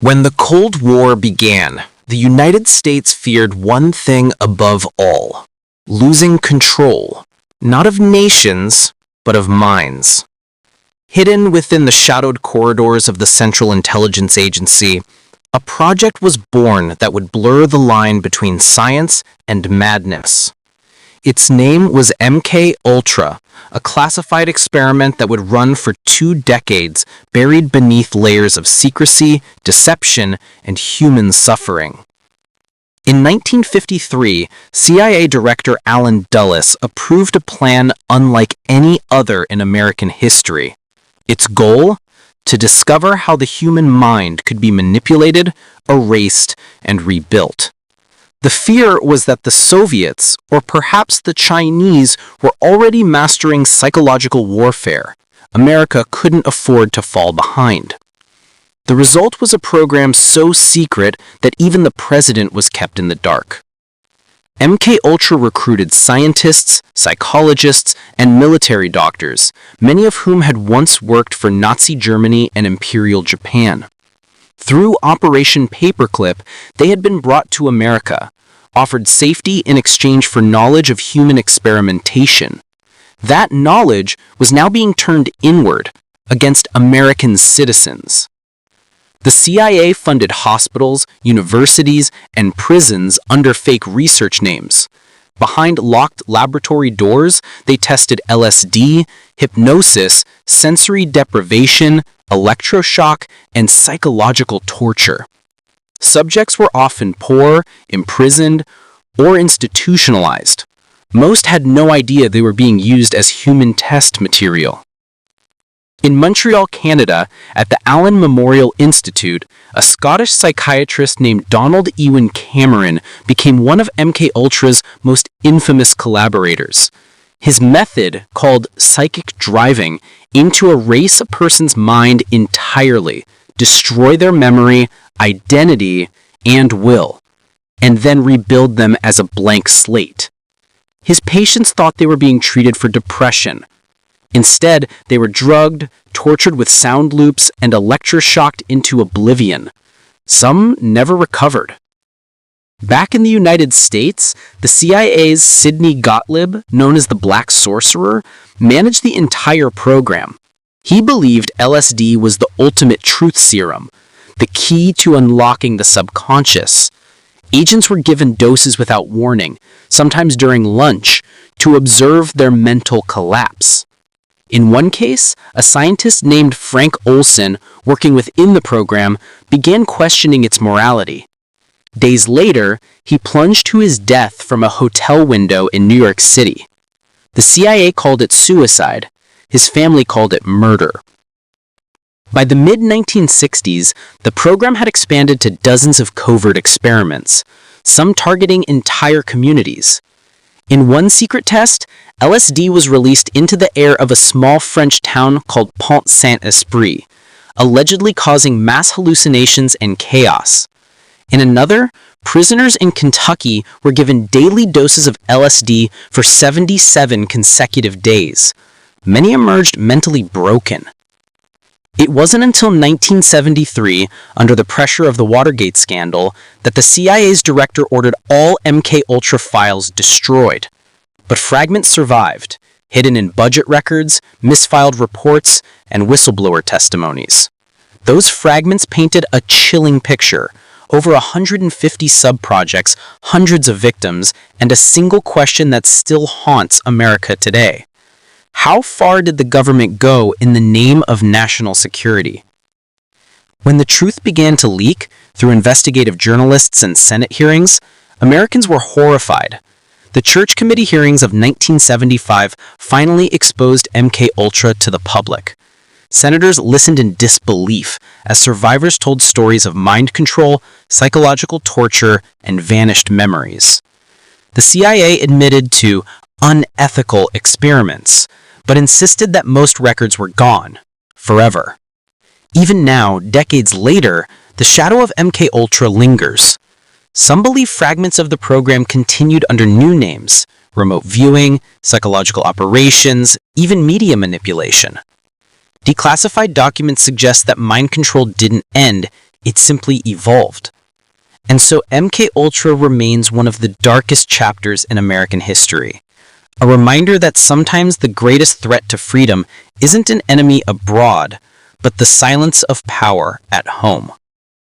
When the Cold War began, the United States feared one thing above all: losing control, not of nations, but of minds. Hidden within the shadowed corridors of the Central Intelligence Agency, a project was born that would blur the line between science and madness. Its name was MK Ultra, a classified experiment that would run for 2 decades, buried beneath layers of secrecy, deception, and human suffering. In 1953, CIA Director Allen Dulles approved a plan unlike any other in American history. Its goal? To discover how the human mind could be manipulated, erased, and rebuilt. The fear was that the Soviets, or perhaps the Chinese, were already mastering psychological warfare. America couldn't afford to fall behind. The result was a program so secret that even the president was kept in the dark. MK Ultra recruited scientists, psychologists, and military doctors, many of whom had once worked for Nazi Germany and Imperial Japan. Through Operation Paperclip, they had been brought to America, offered safety in exchange for knowledge of human experimentation. That knowledge was now being turned inward, against American citizens. The CIA funded hospitals, universities, and prisons under fake research names. Behind locked laboratory doors, they tested LSD, hypnosis, sensory deprivation, electroshock, and psychological torture. Subjects were often poor, imprisoned, or institutionalized. Most had no idea they were being used as human test material. In Montreal, Canada, at the Allen Memorial Institute, a Scottish psychiatrist named Donald Ewan Cameron became one of MK Ultra's most infamous collaborators. His method, called psychic driving, aimed to erase a person's mind entirely, destroy their memory, identity, and will, and then rebuild them as a blank slate. His patients thought they were being treated for depression. Instead, they were drugged, tortured with sound loops, and electroshocked into oblivion. Some never recovered. Back in the United States, the CIA's Sidney Gottlieb, known as the Black Sorcerer, managed the entire program. He believed LSD was the ultimate truth serum, the key to unlocking the subconscious. Agents were given doses without warning, sometimes during lunch, to observe their mental collapse. In one case, a scientist named Frank Olson, working within the program, began questioning its morality. Days later, he plunged to his death from a hotel window in New York City. The CIA called it suicide. His family called it murder. By the mid-1960s, the program had expanded to dozens of covert experiments, some targeting entire communities. In one secret test, LSD was released into the air of a small French town called Pont-Saint-Esprit, allegedly causing mass hallucinations and chaos. In another, prisoners in Kentucky were given daily doses of LSD for 77 consecutive days. Many emerged mentally broken. It wasn't until 1973, under the pressure of the Watergate scandal, that the CIA's director ordered all MK Ultra files destroyed. But fragments survived, hidden in budget records, misfiled reports, and whistleblower testimonies. Those fragments painted a chilling picture: over 150 sub-projects, hundreds of victims, and a single question that still haunts America today. How far did the government go in the name of national security? When the truth began to leak through investigative journalists and Senate hearings, Americans were horrified. The Church Committee hearings of 1975 finally exposed MK Ultra to the public. Senators listened in disbelief as survivors told stories of mind control, psychological torture, and vanished memories. The CIA admitted to unethical experiments, but insisted that most records were gone, forever. Even now, decades later, the shadow of MK Ultra lingers. Some believe fragments of the program continued under new names: remote viewing, psychological operations, even media manipulation. Declassified documents suggest that mind control didn't end, It simply evolved. And so MK Ultra remains one of the darkest chapters in American history. A reminder that sometimes the greatest threat to freedom isn't an enemy abroad, but the silence of power at home.